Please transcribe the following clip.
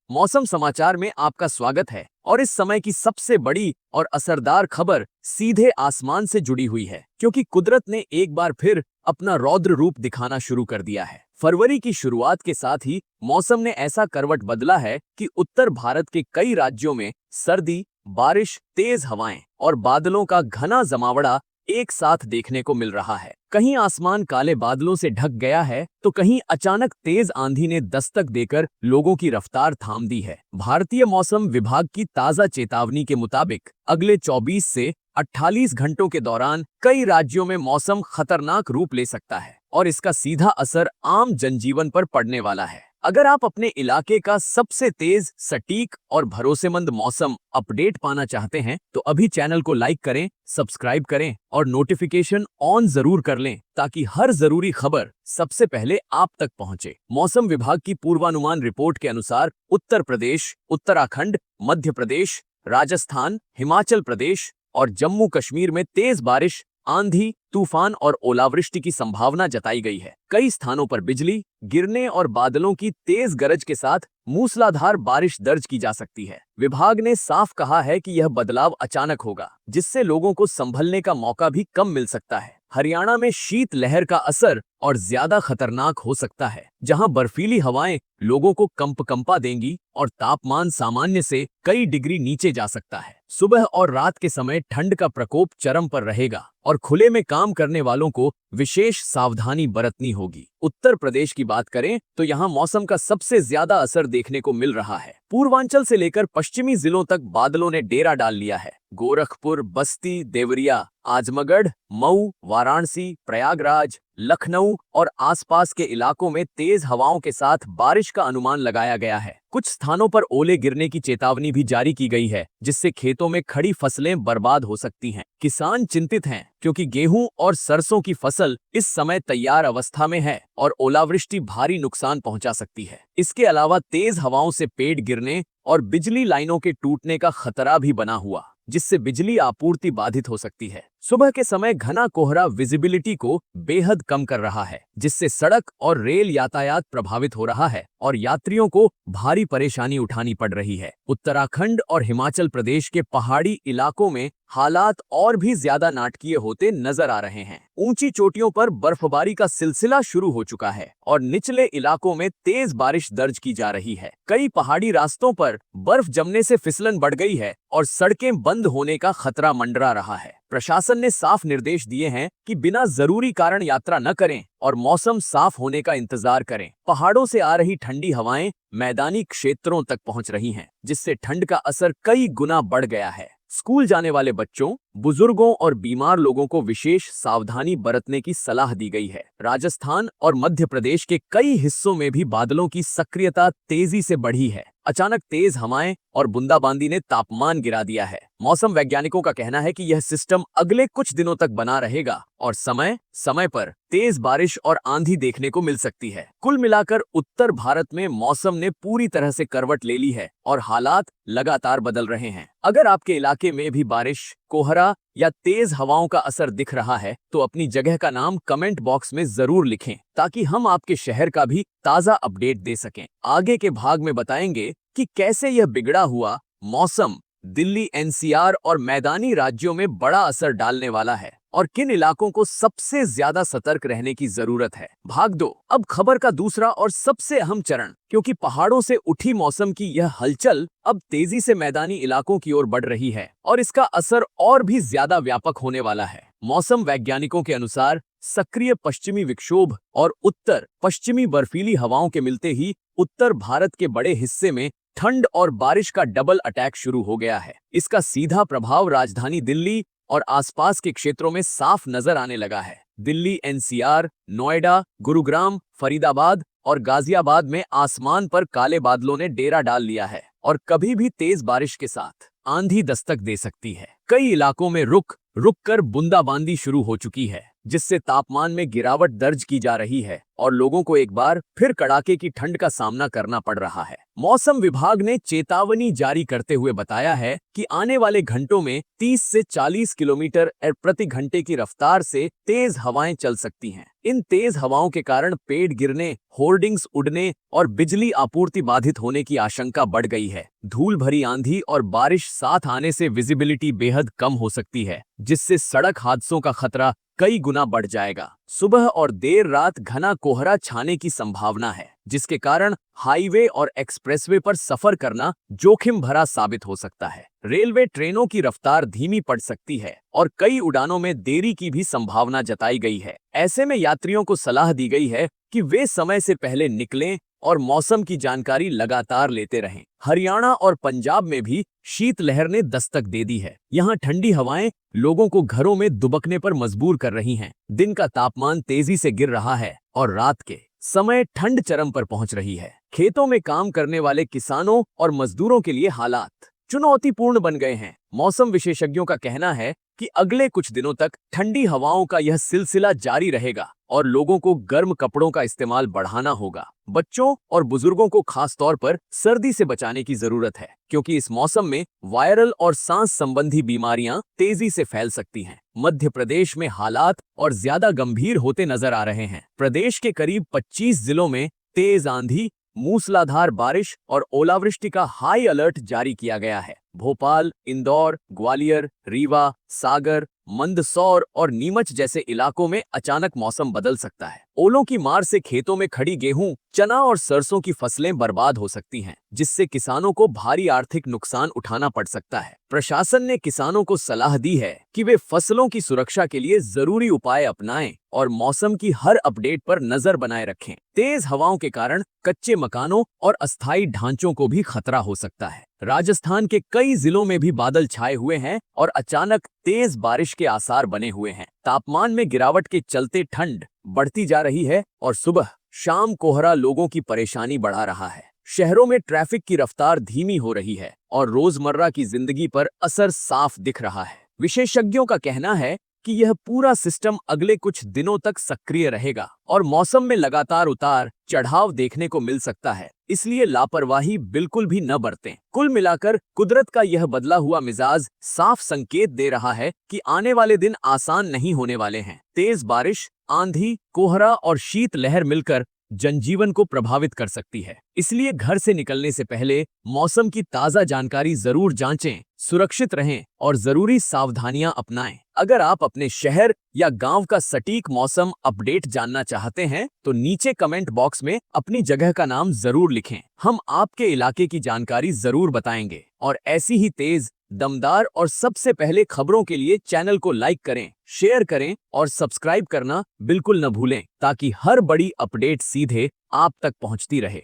मौसम समाचार में आपका स्वागत है और इस समय की सबसे बड़ी और असरदार खबर सीधे आसमान से जुड़ी हुई है, क्योंकि कुदरत ने एक बार फिर अपना रौद्र रूप दिखाना शुरू कर दिया है। फरवरी की शुरुआत के साथ ही मौसम ने ऐसा करवट बदला है कि उत्तर भारत के कई राज्यों में सर्दी, बारिश, तेज हवाएं और बादलों का घना जमावड़ा एक साथ देखने को मिल रहा है। कहीं आसमान काले बादलों से ढक गया है, तो कहीं अचानक तेज आंधी ने दस्तक देकर लोगों की रफ्तार थाम दी है। भारतीय मौसम विभाग की ताजा चेतावनी के मुताबिक अगले 24 से 48 घंटों के दौरान कई राज्यों में मौसम खतरनाक रूप ले सकता है और इसका सीधा असर आम जनजीवन पर पड़ने वाला है। अगर आप अपने इलाके का सबसे तेज, सटीक और भरोसेमंद मौसम अपडेट पाना चाहते हैं, तो अभी चैनल को लाइक करें, सब्सक्राइब करें और नोटिफिकेशन ऑन जरूर कर लें, ताकि हर जरूरी खबर सबसे पहले आप तक पहुंचे। मौसम विभाग की पूर्वानुमान रिपोर्ट के अनुसार उत्तर प्रदेश, उत्तराखंड, मध्य प्रदेश, राजस्थान, हिमाचल प्रदेश और जम्मू कश्मीर में तेज बारिश, आंधी, तूफान और ओलावृष्टि की संभावना जताई गई है। कई स्थानों पर बिजली गिरने और बादलों की तेज गरज के साथ मूसलाधार बारिश दर्ज की जा सकती है। विभाग ने साफ कहा है कि यह बदलाव अचानक होगा, जिससे लोगों को संभलने का मौका भी कम मिल सकता है। हरियाणा में शीत लहर का असर और ज्यादा खतरनाक हो सकता है, जहां बर्फीली हवाएं लोगों को कंपा देंगी और तापमान सामान्य से कई डिग्री नीचे जा सकता है। सुबह और रात के समय ठंड का प्रकोप चरम पर रहेगा और खुले में काम करने वालों को विशेष सावधानी बरतनी होगी। उत्तर प्रदेश की बात करें तो यहाँ मौसम का सबसे ज्यादा असर देखने को मिल रहा है। पूर्वांचल से लेकर पश्चिमी जिलों तक बादलों ने डेरा डाल लिया है। गोरखपुर, बस्ती, देवरिया, आजमगढ़, मऊ, वाराणसी, प्रयागराज, लखनऊ और आसपास के इलाकों में तेज हवाओं के साथ बारिश का अनुमान लगाया गया है। कुछ स्थानों पर ओले गिरने की चेतावनी भी जारी की गई है, जिससे खेतों में खड़ी फसलें बर्बाद हो सकती हैं। किसान चिंतित हैं, क्योंकि गेहूं और सरसों की फसल इस समय तैयार अवस्था में है और ओलावृष्टि भारी नुकसान पहुंचा सकती है। इसके अलावा तेज हवाओं से पेड़ गिरने और बिजली लाइनों के टूटने का खतरा भी बना हुआ, जिससे बिजली आपूर्ति बाधित हो सकती है। सुबह के समय घना कोहरा विजिबिलिटी को बेहद कम कर रहा है, जिससे सड़क और रेल यातायात प्रभावित हो रहा है और यात्रियों को भारी परेशानी उठानी पड़ रही है। उत्तराखंड और हिमाचल प्रदेश के पहाड़ी इलाकों में हालात और भी ज्यादा नाटकीय होते नजर आ रहे हैं। ऊंची चोटियों पर बर्फबारी का सिलसिला शुरू हो चुका है और निचले इलाकों में तेज बारिश दर्ज की जा रही है। कई पहाड़ी रास्तों पर बर्फ जमने से फिसलन बढ़ गई है और सड़कें बंद होने का खतरा मंडरा रहा है। प्रशासन ने साफ निर्देश दिए हैं कि बिना जरूरी कारण यात्रा न करें और मौसम साफ होने का इंतजार करें। पहाड़ों से आ रही ठंडी हवाएं मैदानी क्षेत्रों तक पहुंच रही हैं, जिससे ठंड का असर कई गुना बढ़ गया है। स्कूल जाने वाले बच्चों, बुजुर्गों और बीमार लोगों को विशेष सावधानी बरतने की सलाह दी गई है। राजस्थान और मध्य प्रदेश के कई हिस्सों में भी बादलों की सक्रियता तेजी से बढ़ी है। अचानक तेज हवाएं और बूंदाबांदी ने तापमान गिरा दिया है। मौसम वैज्ञानिकों का कहना है कि यह सिस्टम अगले कुछ दिनों तक बना रहेगा और समय समय पर तेज बारिश और आंधी देखने को मिल सकती है। कुल मिलाकर उत्तर भारत में मौसम ने पूरी तरह से करवट ले ली है और हालात लगातार बदल रहे हैं। अगर आपके इलाके में भी बारिश, कोहरा या तेज हवाओं का असर दिख रहा है, तो अपनी जगह का नाम कमेंट बॉक्स में जरूर लिखें, ताकि हम आपके शहर का भी ताजा अपडेट दे सकें। आगे के भाग में बताएंगे कि कैसे यह बिगड़ा हुआ मौसम दिल्ली, एनसीआर और मैदानी राज्यों में बड़ा असर डालने वाला है और किन इलाकों को सबसे ज्यादा सतर्क रहने की जरूरत है। भाग 2, अब खबर का दूसरा और सबसे अहम चरण, क्योंकि पहाड़ों से उठी मौसम की यह हलचल अब तेजी से मैदानी इलाकों की ओर बढ़ रही है और इसका असर और भी ज्यादा व्यापक होने वाला है। मौसम वैज्ञानिकों के अनुसार सक्रिय पश्चिमी विक्षोभ और उत्तर पश्चिमी बर्फीली हवाओं के मिलते ही उत्तर भारत के बड़े हिस्से में ठंड और बारिश का डबल अटैक शुरू हो गया है। इसका सीधा प्रभाव राजधानी दिल्ली और आसपास के क्षेत्रों में साफ नजर आने लगा है। दिल्ली, एनसीआर, नोएडा, गुरुग्राम, फरीदाबाद और गाजियाबाद में आसमान पर काले बादलों ने डेरा डाल लिया है और कभी भी तेज बारिश के साथ आंधी दस्तक दे सकती है। कई इलाकों में रुक कर बूंदाबांदी शुरू हो चुकी है, जिससे तापमान में गिरावट दर्ज की जा रही है और लोगों को एक बार फिर कड़ाके की ठंड का सामना करना पड़ रहा है। मौसम विभाग ने चेतावनी जारी करते हुए बताया है कि आने वाले घंटों में 30 से 40 किलोमीटर प्रति घंटे की रफ्तार से तेज हवाएं चल सकती हैं। इन तेज हवाओं के कारण पेड़ गिरने, होर्डिंग्स उड़ने और बिजली आपूर्ति बाधित होने की आशंका बढ़ गई है। धूल भरी आंधी और बारिश साथ आने से विजिबिलिटी बेहद कम हो सकती है, जिससे सड़क हादसों का खतरा कई गुना बढ़ जाएगा। सुबह और देर रात घना कोहरा छाने की संभावना है, जिसके कारण हाईवे और एक्सप्रेसवे पर सफर करना जोखिम भरा साबित हो सकता है। रेलवे ट्रेनों की रफ्तार धीमी पड़ सकती है और कई उड़ानों में देरी की भी संभावना जताई गई है। ऐसे में यात्रियों को सलाह दी गई है कि वे समय से पहले निकलें और मौसम की जानकारी लगातार लेते रहें। हरियाणा और पंजाब में भी शीतलहर ने दस्तक दे दी है। यहाँ ठंडी हवाएं लोगों को घरों में दुबकने पर मजबूर कर रही हैं। दिन का तापमान तेजी से गिर रहा है और रात के समय ठंड चरम पर पहुंच रही है। खेतों में काम करने वाले किसानों और मजदूरों के लिए हालात चुनौतीपूर्ण बन गए हैं। मौसम विशेषज्ञों का कहना है कि अगले कुछ दिनों तक ठंडी हवाओं का यह सिलसिला जारी रहेगा और लोगों को गर्म कपड़ों का इस्तेमाल बढ़ाना होगा। बच्चों और बुजुर्गों को खास तौर पर सर्दी से बचाने की जरूरत है, क्योंकि इस मौसम में वायरल और सांस संबंधी बीमारियां तेजी से फैल सकती हैं। मध्य प्रदेश में हालात और ज्यादा गंभीर होते नजर आ रहे हैं। प्रदेश के करीब 25 जिलों में तेज आंधी, मूसलाधार बारिश और ओलावृष्टि का हाई अलर्ट जारी किया गया है। भोपाल, इंदौर, ग्वालियर, रीवा, सागर, मंदसौर और नीमच जैसे इलाकों में अचानक मौसम बदल सकता है। ओलों की मार से खेतों में खड़ी गेहूं, चना और सरसों की फसलें बर्बाद हो सकती हैं, जिससे किसानों को भारी आर्थिक नुकसान उठाना पड़ सकता है। प्रशासन ने किसानों को सलाह दी है कि वे फसलों की सुरक्षा के लिए जरूरी उपाय अपनाएं और मौसम की हर अपडेट पर नजर बनाए रखें। तेज हवाओं के कारण कच्चे मकानों और अस्थायी ढांचों को भी खतरा हो सकता है। राजस्थान के कई जिलों में भी बादल छाए हुए हैं और अचानक तेज बारिश के आसार बने हुए हैं। तापमान में गिरावट के चलते ठंड बढ़ती जा रही है और सुबह शाम कोहरा लोगों की परेशानी बढ़ा रहा है। शहरों में ट्रैफिक की रफ्तार धीमी हो रही है और रोजमर्रा की जिंदगी पर असर साफ दिख रहा है। विशेषज्ञों का कहना है कि यह पूरा सिस्टम अगले कुछ दिनों तक सक्रिय रहेगा और मौसम में लगातार उतार चढ़ाव देखने को मिल सकता है, इसलिए लापरवाही बिल्कुल भी न बरतें। कुल मिलाकर कुदरत का यह बदला हुआ मिजाज साफ संकेत दे रहा है कि आने वाले दिन आसान नहीं होने वाले हैं। तेज बारिश, आंधी, कोहरा और शीत लहर मिलकर जनजीवन को प्रभावित कर सकती है, इसलिए घर से निकलने से पहले मौसम की ताजा जानकारी जरूर जांचें, सुरक्षित रहें और जरूरी सावधानियां अपनाएं। अगर आप अपने शहर या गांव का सटीक मौसम अपडेट जानना चाहते हैं तो नीचे कमेंट बॉक्स में अपनी जगह का नाम जरूर लिखें। हम आपके इलाके की जानकारी जरूर बताएंगे और ऐसी ही तेज, दमदार और सबसे पहले खबरों के लिए चैनल को लाइक करें, शेयर करें और सब्सक्राइब करना बिल्कुल न भूलें, ताकि हर बड़ी अपडेट सीधे आप तक पहुंचती रहे।